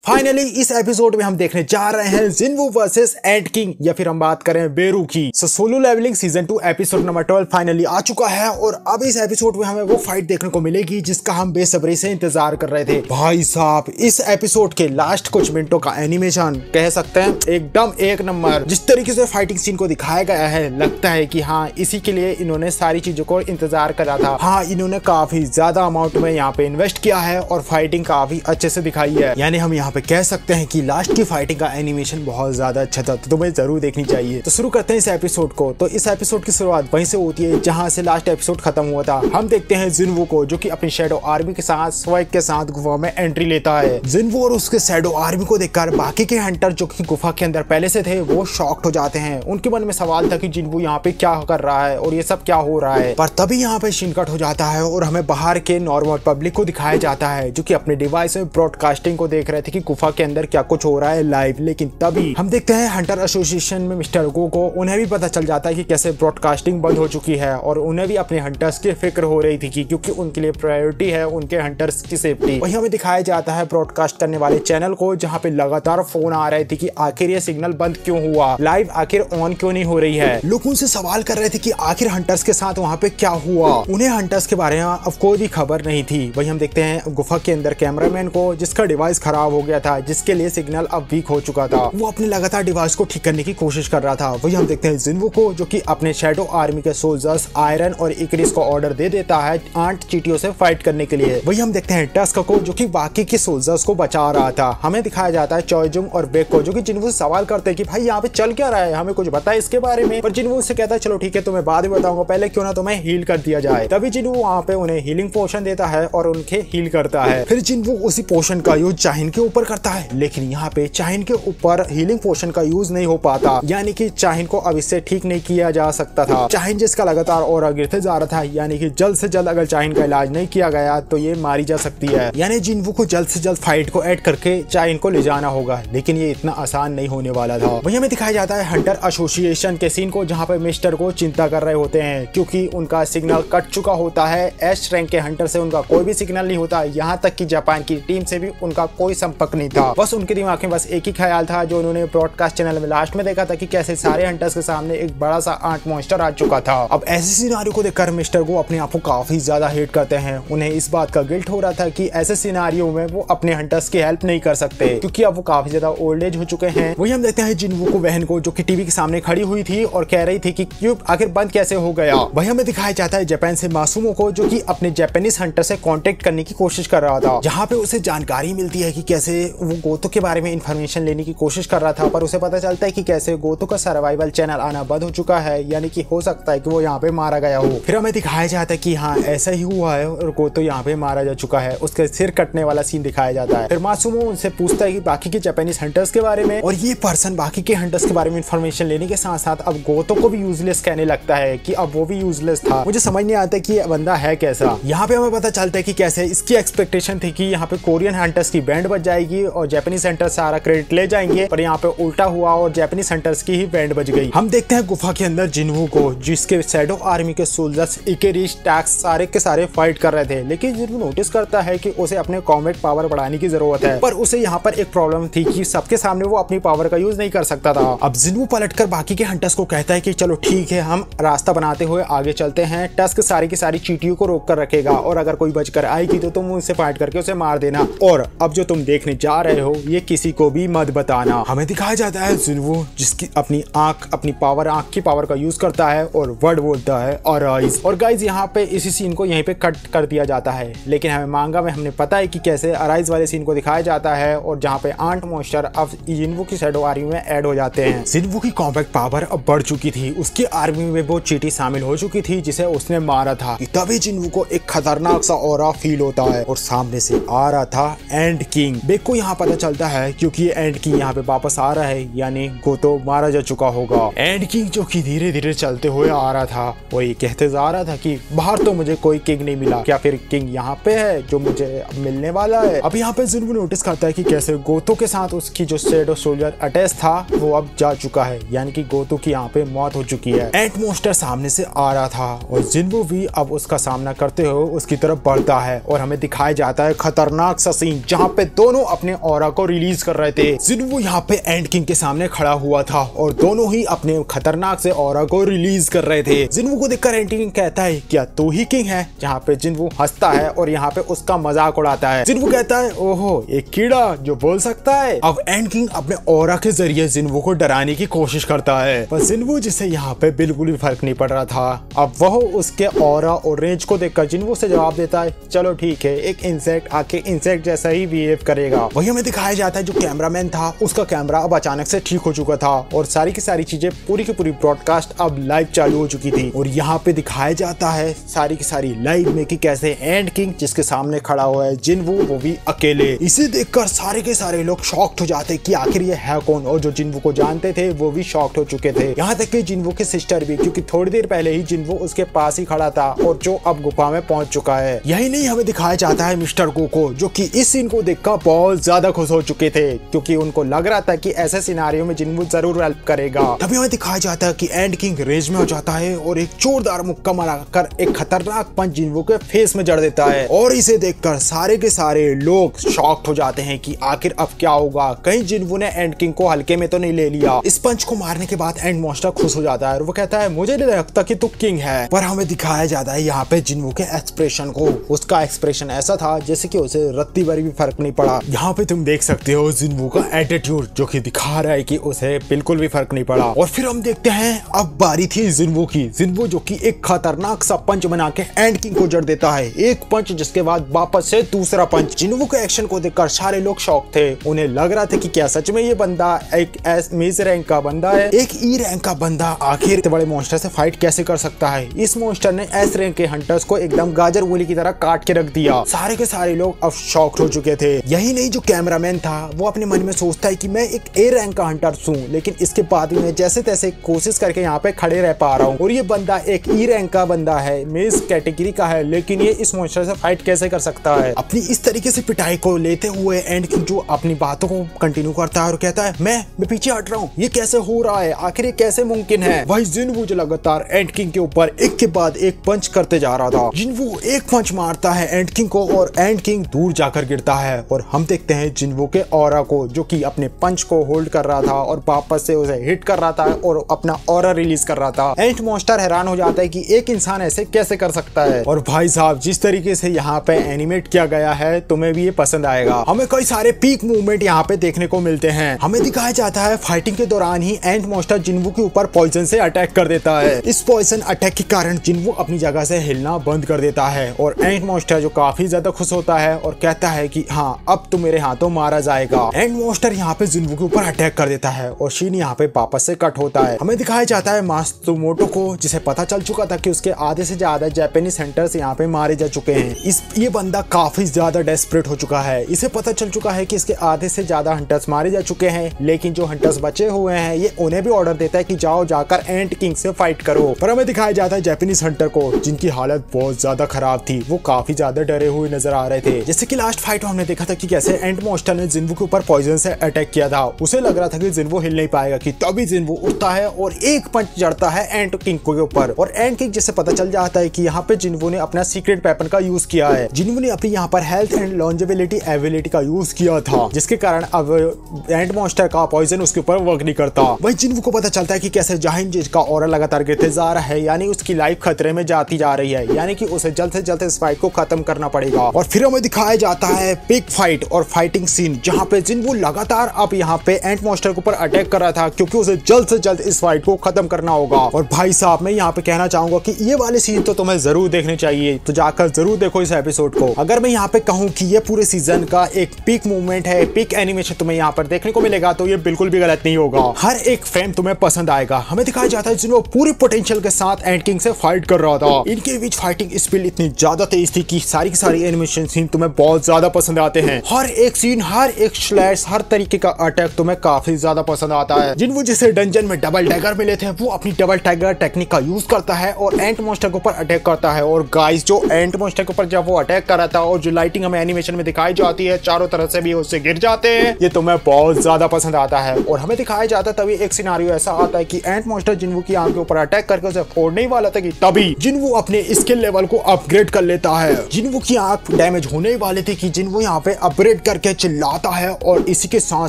Finally इस episode में हम देखने जा रहे हैं जिन्वू वर्सेस एंट किंग, या फिर हम बात करें बेरू की। Solo Leveling season 2 episode number 12 finally आ चुका है और अब इस एपिसोड में हमें वो फाइट देखने को मिलेगी जिसका हम बेसब्री से इंतजार कर रहे थे। भाई साहब, इस एपिसोड के लास्ट कुछ मिनटों का एनिमेशन कह सकते हैं एकदम एक नंबर। जिस तरीके से फाइटिंग सीन को दिखाया गया है, लगता है कि हाँ, इसी के लिए इन्होंने सारी चीजों को इंतजार करा था। हाँ, इन्होंने काफी ज्यादा अमाउंट में यहाँ पे इन्वेस्ट किया है और फाइटिंग काफी अच्छे से दिखाई है। यानी हम यहाँ पे कह सकते हैं कि लास्ट की फाइटिंग का एनिमेशन बहुत ज्यादा अच्छा था, तो तुम्हें जरूर देखनी चाहिए। तो शुरू करते हैं इस एपिसोड को। तो इस एपिसोड की शुरुआत वहीं से होती है जहां से लास्ट एपिसोड खत्म हुआ था। हम देखते हैं जिन्वू को, जो कि अपनी शैडो आर्मी के साथ स्वैग के साथ गुफा में एंट्री लेता है। जिन्वू और उसके शैडो आर्मी को देखकर बाकी के हंटर जो कि गुफा के अंदर पहले से थे वो शॉक्ड हो जाते हैं। उनके मन में सवाल था कि जिन्वू यहाँ पे क्या कर रहा है और ये सब क्या हो रहा है। पर तभी यहाँ पे सीन कट हो जाता है और हमें बाहर के नॉर्मल पब्लिक को दिखाया जाता है जो कि अपने डिवाइस में ब्रॉडकास्टिंग को देख रहे थे कि गुफा के अंदर क्या कुछ हो रहा है लाइव। लेकिन तभी हम देखते हैं हंटर एसोसिएशन में मिस्टर गो को, उन्हें भी पता चल जाता है कि कैसे ब्रॉडकास्टिंग बंद हो चुकी है और उन्हें भी अपने हंटर्स की फिक्र हो रही थी क्योंकि उनके लिए प्रायोरिटी है उनके हंटर्स की सेफ्टी। वहीं हमें दिखाया जाता है ब्रॉडकास्ट करने वाले चैनल को, जहाँ पे लगातार फोन आ रहे थे कि आखिर ये सिग्नल बंद क्यों हुआ, लाइव आखिर ऑन क्यों नहीं हो रही है। लोग उनसे सवाल कर रहे थे कि आखिर हंटर्स के साथ वहाँ पे क्या हुआ। उन्हें हंटर्स के बारे में अब कोई भी खबर नहीं थी। वहीं हम देखते हैं गुफा के अंदर कैमरामैन को, जिसका डिवाइस खराब हो गया था, जिसके लिए सिग्नल अब वीक हो चुका था। वो अपने लगातार डिवाइस को ठीक करने की कोशिश कर रहा था। वही हम देखते हैं जिन्वू को, जो कि अपने शैडो आर्मी के सोल्जर्स आयरन और इक्रिस को ऑर्डर दे देता है 8 चींटियों से फाइट करने के लिए। वही हम देखते हैं टस्क को, जो कि बाकी के सोल्जर्स को बचा रहा था। हमें दिखाया जाता है चॉयजुंग और बेक को, जो कि जिन्वू से सवाल करते हैं कि भाई यहाँ पे चल क्या रहा है, हमें कुछ बता इसके बारे में। पर जिन्वू से कहता है चलो ठीक है, तुम्हें बाद में बताऊंगा, पहले क्यों ना तुम्हें हील कर दिया जाए। तभी जिन्वू वहाँ पे उन्हें हीलिंग पोशन देता है और उनके हील करता है। फिर जिन्वू उसी पोशन का यूज चाहिन के ऊपर करता है, लेकिन यहाँ पे चाहिन के ऊपर हीलिंग पोशन का यूज नहीं हो पाता। यानी कि चाहिन को अब इससे ठीक नहीं किया जा सकता था। चाहिन जिसका लगातार और गिरते जा रहा था, यानी कि जल्द से जल्द अगर चाहिन का इलाज नहीं किया गया तो ये मारी जा सकती है। यानी जिन्वू को जल्द से जल्द फाइट को ऐड करके चाहिन को ले जाना होगा, लेकिन ये इतना आसान नहीं होने वाला था। वही हमें दिखाया जाता है हंटर एसोसिएशन के सीन को, जहाँ पे मिस्टर को चिंता कर रहे होते हैं क्योंकि उनका सिग्नल कट चुका होता है। एस रैंक के हंटर से उनका कोई भी सिग्नल नहीं होता, यहाँ तक कि जापान की टीम से भी उनका कोई संपर्क नहीं था। बस उनके दिमाग में बस एक ही ख्याल था जो उन्होंने ब्रॉडकास्ट चैनल में लास्ट में देखा था कि कैसे सारे हंटर्स के सामने एक बड़ा सा आंट मॉन्स्टर आ चुका था। अब ऐसे सिनारियो को देखकर मिस्टर को अपने आप को काफी ज्यादा हेट करते हैं। उन्हें इस बात का गिल्ट हो रहा था कि ऐसे सिनारियो में वो अपने हंटर्स की हेल्प नहीं कर सकते क्योंकि अब वो काफी ज्यादा ओल्ड एज हो चुके हैं। वही हम देखते हैं जिन्वू को बहन को, जो कि टीवी के सामने खड़ी हुई थी और कह रही थी कि क्यूब आखिर बंद कैसे हो गया। वही हमें दिखाया जाता है जापान से मासूमो को, जो कि अपने जापानीज हंटर से कांटेक्ट करने की कोशिश कर रहा था, जहाँ पे उसे जानकारी मिलती है कि कैसे वो गोतो के बारे में इंफॉर्मेशन लेने की कोशिश कर रहा था। पर उसे पता चलता है कि कैसे गोतो का सर्वाइवल चैनल आना बंद हो चुका है, यानी कि हो सकता है कि वो यहाँ पे मारा गया हो। फिर हमें दिखाया जाता है कि हाँ, ऐसा ही हुआ है और गोतो यहाँ पे मारा जा चुका है। उसके सिर कटने वाला सीन दिखाया जाता है। फिर मासूमो उनसे पूछता है कि बाकी के जापानीज हंटर्स के बारे में, और ये पर्सन बाकी के हंटर्स के बारे में इंफॉर्मेशन लेने के साथ साथ अब गोतो को भी यूजलेस कहने लगता है कि अब वो भी यूजलेस था। मुझे समझ नहीं आता कि ये बंदा है कैसा। यहाँ पे हमें पता चलता है कि कैसे इसकी एक्सपेक्टेशन थी कि यहाँ पे कोरियन हंटर्स की बैंड बज जाएगी और जापानीज हंटर्स सारा क्रेडिट ले जाएंगे, पर यहाँ पे उल्टा हुआ और जापानीज हंटर्स की ही बैंड बज गई। हम देखते हैं गुफा के अंदर जिन्वू को, जिसके शैडो आर्मी के सोल्जर्स इकेरिस टैक्स सारे के सारे फाइट कर रहे थे। लेकिन जिन्वू नोटिस करता है कि उसे अपने कॉम्बैट पावर बढ़ाने की जरूरत है, पर उसे यहाँ पर एक प्रॉब्लम थी कि सबके सामने वो अपनी पावर का यूज नहीं कर सकता था। अब जिन्वू पलटकर बाकी के हंटर्स को कहता है कि चलो ठीक है, हम रास्ता बनाते हुए आगे चलते हैं। टस्क सारी की सारी चींटियों को रोक कर रखेगा और अगर कोई बचकर आएगी तो तुम उनसे फाइट करके उसे मार देना, और अब जो तुम देखने जा रहे हो ये किसी को भी मत बताना। हमें दिखाया जाता है जिन्वू, जिसकी अपनी आंख की पावर का यूज करता है और वर्ड बोलता है अराइज। और गाइज यहाँ पे इसी सीन को यहीं पे कट कर दिया जाता है, लेकिन हमें मांगा में हमने पता है कि कैसे अराइज वाले सीन को दिखाया जाता है और जहाँ पे आंट मॉन्स्टर अब जिन्वू की शैडो आर्मी में ऐड हो जाते हैं। जिन्वू की कॉम्बैट पावर अब बढ़ चुकी थी, उसकी आर्मी में वो चींटी शामिल हो चुकी थी जिसे उसने मारा था। तभी जिन्वू को एक खतरनाक सा ऑरा फील होता है और सामने से आ रहा था एंट किंग। बेक को यहाँ पता चलता है क्योंकि ये एंट किंग यहाँ पे वापस आ रहा है, यानी गोतो मारा जा चुका होगा। एंट किंग जो कि धीरे धीरे चलते हुए आ रहा था, वो ये कहते जा रहा था कि बाहर तो मुझे कोई किंग नहीं मिला, क्या फिर किंग यहाँ पे है जो मुझे मिलने वाला है। अब यहाँ पे जिन्वू नोटिस करता है कि कैसे गोतो के साथ उसकी जो शैडो सोल्जर अटैच था वो अब जा चुका है, यानी कि गोतो की यहाँ पे मौत हो चुकी है। एंट मॉन्स्टर सामने से आ रहा था और जिन्वू भी अब उसका सामना करते हुए उसकी तरफ बढ़ता है और हमें दिखाया जाता है खतरनाक सा सीन, जहाँ पे दोनों अपने ऑरा को रिलीज कर रहे थे। जिन्वू यहाँ पे एंड किंग के सामने खड़ा हुआ था और दोनों ही अपने खतरनाक से ऑरा को रिलीज कर रहे थे। जिन्वू को देखकर एंड किंग कहता है क्या तू ही किंग है? जहाँ पे जिन्वू हंसता है और यहाँ पे उसका मजाक उड़ाता है। जिन्वू कहता है ओहो एक कीड़ा जो बोल सकता है। अब एंड किंग अपने ऑरा के जरिए जिन्वू को डराने की कोशिश करता है, पर जिन्वू जिसे यहाँ पे बिल्कुल भी फर्क नहीं पड़ रहा था। अब वह उसके ऑरा और रेंज को देखकर जिन्वू से जवाब देता है चलो ठीक है, एक इंसेक्ट आके इंसेक्ट जैसा ही बिहेव करेगा। वही हमें दिखाया जाता है जो कैमरामैन था उसका कैमरा अब अचानक से ठीक हो चुका था और सारी की सारी चीजें पूरी की पूरी ब्रॉडकास्ट अब लाइव चालू हो चुकी थी। और यहाँ पे दिखाया जाता है सारी की सारी लाइव में कि कैसे एंड किंग जिसके सामने खड़ा हुआ है जिन्वू वो भी अकेले। इसे देखकर सारे के सारे लोग शॉक्ड हो जाते कि आखिर ये है कौन, और जो जिन्वू को जानते थे वो भी शॉक्ड हो चुके थे। यहाँ तक कि जिन्वू की सिस्टर भी, क्योंकि थोड़ी देर पहले ही जिन्वू उसके पास ही खड़ा था और जो अब गुफा में पहुंच चुका है। यही नहीं हमें दिखाया जाता है मिस्टर कोको जो कि इस सीन को देखकर बहुत ज्यादा खुश हो चुके थे क्योंकि उनको लग रहा था कि ऐसे सिनारियों में जिन्वू जरूर हेल्प करेगा। तभी हमें दिखाया जाता है कि एंड किंग रेज में हो जाता है और एक जोरदार मुक्का मारकर एक खतरनाक पंच जिन्वू के फेस में जड़ देता है। और इसे देखकर सारे के सारे लोग शॉक्ड हो जाते हैं कि आखिर अब क्या होगा, कहीं जिन्वू ने एंड किंग को हल्के में तो नहीं ले लिया। इस पंच को मारने के बाद एंड मॉन्स्टर खुश हो जाता है और वो कहता है मुझे नहीं लगता कि तू किंग है। पर हमें दिखाया जाता है यहाँ पे जिन्वू के एक्सप्रेशन को। उसका एक्सप्रेशन ऐसा था जैसे कि उसे रत्ती भर भी फर्क नहीं पड़ा। यहाँ पे तुम देख सकते हो जिन्वू का एटीट्यूड जो कि दिखा रहा है कि उसे बिल्कुल भी फर्क नहीं पड़ा। और फिर हम देखते हैं अब बारी थी जिन्वू की। जिन्वू जो कि एक खतरनाक सा पंच बना के एंड किंग को जड़ देता है, एक पंच जिसके बाद वापस से दूसरा पंच। जिन्वू के एक्शन को देखकर सारे लोग शॉक थे। उन्हें लग रहा था कि क्या सच में ये बंदा एक मिस रैंक का बंदा है, एक ई रैंक का बंदा आखिर इतने बड़े मॉन्स्टर से फाइट कैसे कर सकता है। इस मॉन्स्टर ने एस रैंक के हंटर्स को एकदम गाजर मूली की तरह काट के रख दिया। सारे के सारे लोग अब शॉक्ड हो चुके थे। यही नहीं जो कैमरामैन था वो अपने मन में सोचता है कि मैं एक ए रैंक का हंटर हूँ, लेकिन इसके बाद भी मैं जैसे तैसे कोशिश करके यहाँ पे खड़े रह पा रहा हूँ और ये बंदा एक ई रैंक का बंदा है, मिस कैटेगरी का है, लेकिन ये इस मॉन्स्टर से फाइट कैसे कर सकता है। अपनी इस तरीके से पिटाई को लेते हुए एंड किंग जो अपनी बातों को कंटिन्यू करता है और कहता है मैं पीछे हट रहा हूँ, ये कैसे हो रहा है, आखिर ये कैसे मुमकिन है। भाई जिन्वू जो लगातार एंड किंग के ऊपर एक के बाद एक पंच करते जा रहा था। जिन्वू एक पंच मारता है एंड किंग को और एंड किंग दूर जाकर गिरता है और हम देखते हैं जिन्वू के ऑरा को जो कि अपने पंच को होल्ड कर रहा था और वापस से उसे हिट कर रहा था और अपना ऑरा रिलीज कर रहा था। एंड मॉन्स्टर हैरान हो जाता है कि एक इंसान ऐसे कैसे कर सकता है। और भाई साहब जिस तरीके से यहाँ पे एनिमेट किया गया है तुम्हें भी ये पसंद आएगा। हमें कई सारे पीक मूवमेंट यहाँ पे देखने को मिलते हैं। हमें दिखाया जाता है फाइटिंग के दौरान ही एंड मॉन्स्टर जिन्वू के ऊपर पॉइजन से अटैक कर देता है। इस पॉइजन अटैक के कारण जिन्वू अपनी जगह से हिलना बंद कर देता है और एंड मॉन्स्टर जो काफी ज्यादा खुश होता है और कहता है कि हाँ अब तो मेरे हाथों मारा जाएगा। एंड मॉन्स्टर यहाँ पे जिन्वू के ऊपर अटैक कर देता है और शीन यहाँ पे वापस से कट होता है। हमें दिखाया जाता है मात्सुमोटो को जिसे पता चल चुका था कि उसके आधे से ज्यादा जापानीज हंटर्स यहाँ पे मारे जा चुके हैं। ये बंदा काफी ज्यादा डेस्परेट हो चुका है। इसे पता चल चुका है कि इसके आधे से ज्यादा हंटर्स मारे जा चुके हैं, लेकिन जो हंटर्स बचे हुए हैं ये उन्हें भी ऑर्डर देता है कि जाओ जाकर एंड किंग से फाइट करो। पर हमें दिखाया जाता है जापानीज हंटर को जिनकी हालत बहुत ज्यादा खराब थी, वो काफी ज्यादा डरे हुए नजर आ रहे थे। जैसे कि लास्ट फाइट में हमने देखा था कि कैसे एंड मॉन्स्टर ने जिन्वू के ऊपर पॉइजन से अटैक किया था। उसे लग रहा था कि जिन्वू हिल नहीं पाएगा कि तभी जिन्वू उठता है और एक पंच जड़ता है एंड किंग के ऊपर और एंड किंग जिससे पता चल जाता है कि यहाँ पे जिन्वू ने अपना सीक्रेट वेपन का यूज किया है। जिन्वू ने अपनी यहाँ पर हेल्थ एंड लॉन्जेबिलिटी एबिलिटी का यूज किया था जिसके कारण अब एंड मॉन्स्टर का पॉइजन उसके ऊपर वर्क नहीं करता। वही जिन्वू को पता चलता है कि कैसे जाहिन जिस का ऑरा लगातार गिरते जा रहा है, यानी उसकी लाइफ खतरे में जाती जा रही है, यानी कि उसे जल्द से जल्द इस फाइट को खत्म करना पड़ेगा। और फिर हमें दिखाया जाता है बिग फाइट और फाइटिंग सीन जहाँ पे जिन्वू लगातार अब यहाँ पे एंड मॉन्स्टर के ऊपर अटैक कर रहा था क्योंकि उसे जल्द से जल्द इस फाइट को खत्म करना होगा। और भाई साहब मैं यहाँ पे कहना चाहूंगा कि ये वाले सीन तो तुम्हें जरूर देखने चाहिए, तो जाकर जरूर देखो इस एपिसोड को। अगर मैं यहाँ पे कहूँ कि ये पूरे सीजन का एक पीक मूवमेंट है, पीक एनिमेशन तुम्हें यहाँ पर देखने को मिलेगा, तो ये बिल्कुल भी गलत नहीं होगा। हर एक फ्रेम तुम्हें पसंद आएगा। हमें दिखाया जाता है जिन्वू पूरे पोटेंशियल के साथ एंड किंग से फाइट कर रहा था। इनके बीच फाइटिंग स्पीड इतनी ज्यादा तेज थी कि सारी की सारी एनिमेशन सीन तुम्हें बहुत ज्यादा पसंद आते हैं। हर एक सीन, हर एक स्लैश, हर तरीके का अटैक तुम्हें काफी ज्यादा पसंद आता है। जिन्वू जिसे डंजन में डबल टैगर मिले थे वो अपनी डबल टैगर टेक्निक का यूज करता है और एंट मॉन्स्टर के ऊपर अटैक करता है। और गाइस जो एंट मॉन्स्टर के ऊपर जब वो अटैक कर रहा था और जो लाइटिंग हमें एनिमेशन में दिखाई जाती है, चारों तरफ से भी उससे गिर जाते हैं, ये तुम्हें बहुत ज्यादा पसंद आता है। और हमें दिखाया जाता है तभी एक सिनारियो ऐसा आता है कि एंट मॉन्स्टर जिन्वू की आंख के ऊपर अटैक करके उसे फोड़ने ही वाला था कि तभी जिन्वू अपने स्किल लेवल को अपग्रेड कर लेता है। जिन्वू की आंख डैमेज होने वाली थी कि जिन्वू यहाँ पे अपग्रेड डिवाइड करके चिल्लाता है और इसी के साथ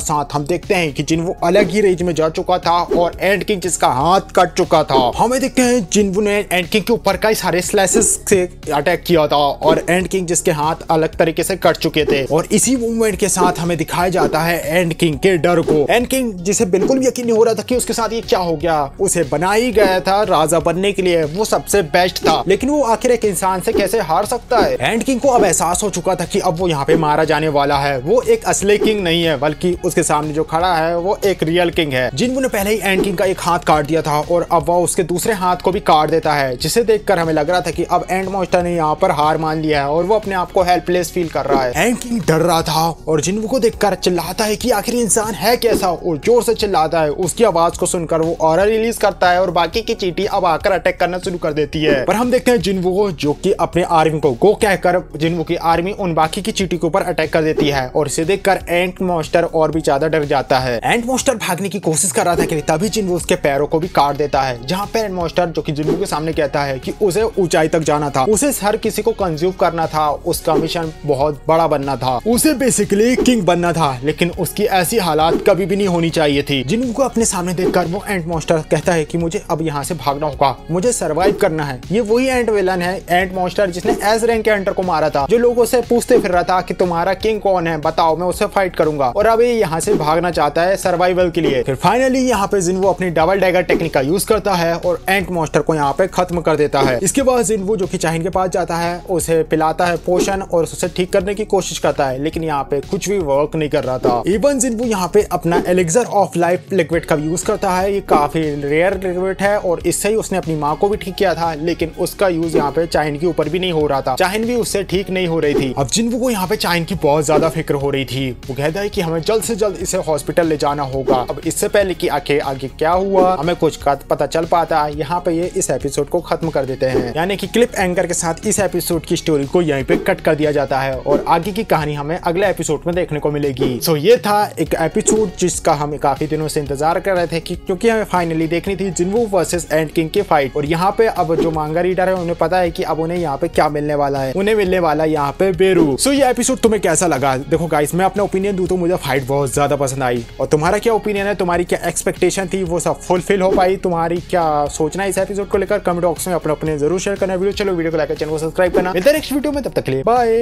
साथ हम देखते हैं कि जिन्वो अलग ही रेंज में जा चुका था और एंड किंग जिसका हाथ कट चुका था। हमें देखते हैं जिन्वो ने एंड किंग के ऊपर कई सारे स्लैशेस से अटैक किया था और एंड किंग जिसके हाथ अलग तरीके से कट चुके थे और इसी मूवमेंट के साथ हमें दिखाया जाता है एंड किंग के डर को। एंड किंग जिसे बिल्कुल भी यकीन नहीं हो रहा था कि उसके साथ ये क्या हो गया, उसे बना ही गया था राजा बनने के लिए, वो सबसे बेस्ट था, लेकिन वो आखिर एक इंसान से कैसे हार सकता है। एंड किंग को अब एहसास हो चुका था कि अब वो यहाँ पे मारा जाने वाला है, वो एक असली किंग नहीं है बल्कि उसके सामने जो खड़ा है वो एक रियल किंग है। जिन्वो ने पहले ही एंड किंग का एक हाथ काट दिया था और अब वो उसके दूसरे हाथ को भी काट देता है, जिसे देखकर हमें लग रहा था कि अब एंड मॉन्स्टर ने यहाँ पर हार मान लिया है और वो अपने आप को हेल्पलेस फील कर रहा है। एंड किंग डर रहा था और जिन्वो को देखकर चिल्लाता है कि आखिर इंसान है कैसा, और जोर से चिल्लाता है। उसकी आवाज को सुनकर वो ऑरा रिलीज करता है और बाकी की चींटी अब आकर अटैक करना शुरू कर देती है। पर हम देखते हैं जिन्वो को जो कि अपने आर्मी को गो कहकर जिन्वो की आर्मी उन बाकी की चींटी के ऊपर अटैक कर देती है और इसे देखकर एंट मॉन्स्टर और भी ज्यादा डर जाता है। एंट मॉन्स्टर भागने की कोशिश कर रहा था कि तभी जिन्वो उसके पैरों को भी काट देता है, जहां पे एंट मॉन्स्टर जो कि जिन्वो के सामने कहता है कि उसे ऊंचाई तक जाना था, उसे हर किसी को कंज्यूम करना था, उसका मिशन बहुत बड़ा बनना था, उसे बेसिकली किंग बनना था, लेकिन उसकी ऐसी हालात कभी भी नहीं होनी चाहिए थी। जिन्वो को अपने सामने देखकर वो एंट मॉन्स्टर कहता है कि मुझे अब यहाँ से भागना होगा, मुझे सर्वाइव करना है। ये वही एंट विलन है, एंट मॉन्स्टर जिसने एस रैंक के हंटर को मारा था, जो लोगों से पूछते फिर रहा था कि तुम्हारा किंग कौन है, बताओ मैं उससे फाइट करूंगा, और अब ये यहाँ से भागना चाहता है सर्वाइवल के लिए। फिर फाइनली यहाँ पे जिन्वो अपनी डबल डैगर टेक्निक का यूज करता है और एंट मॉन्स्टर को यहाँ पे खत्म कर देता है। इसके बाद जिन्वो जो कि चाहिन के पास जाता है, उसे पिलाता है पोशन और उसे ठीक करने की कोशिश करता है, लेकिन यहाँ पे कुछ भी वर्क नहीं कर रहा था। इवन जिन्वो यहाँ पे अपना एलिक्सर ऑफ लाइफ लिक्विड का यूज करता है, ये काफी रेयर लिक्विड है और इससे ही उसने अपनी माँ को भी ठीक किया था, लेकिन उसका यूज यहाँ पे चाहिन के ऊपर भी नहीं हो रहा था, चाहिन भी उससे ठीक नहीं हो रही थी। अब जिन्वो को यहाँ पे चाहिन की बहुत ज्यादा फिक्र हो रही थी, वो कहता है कि हमें जल्द से जल्द इसे हॉस्पिटल ले जाना होगा। अब इससे पहले कि आगे क्या हुआ हमें कुछ पता चल पाता, यहाँ पे ये इस एपिसोड को खत्म कर देते हैं, यानी कि क्लिप एंकर के साथ इस एपिसोड की स्टोरी को यहीं पे कट कर दिया जाता है और आगे की कहानी हमें अगले एपिसोड में देखने को मिलेगी। सो ये था एक एपिसोड जिसका हम काफी दिनों से इंतजार कर रहे थे क्योंकि हमें फाइनली देखनी थी जिन्वो वर्सेस एंड किंग की फाइट। और यहाँ पे अब जो मांगा रीडर है उन्हें पता है कि अब उन्हें यहाँ पे क्या मिलने वाला है, उन्हें मिलने वाला है यहाँ पे बेरू। सो ये एपिसोड तुम्हें कैसा लगा? देखो गाइस, मैं अपना ओपिनियन दूं तो मुझे फाइट बहुत ज्यादा पसंद आई, और तुम्हारा क्या ओपिनियन है, तुम्हारी क्या एक्सपेक्टेशन थी, वो सब फुलफिल हो पाई? तुम्हारी क्या सोचना है इस एपिसोड को लेकर? कमेंट बॉक्स में अपना ओपिनियन जरूर शेयर करना। वीडियो को लाइक, चैनल को सब्सक्राइब करना। मिलते हैं नेक्स्ट वीडियो में, तब तक के लिए बाय।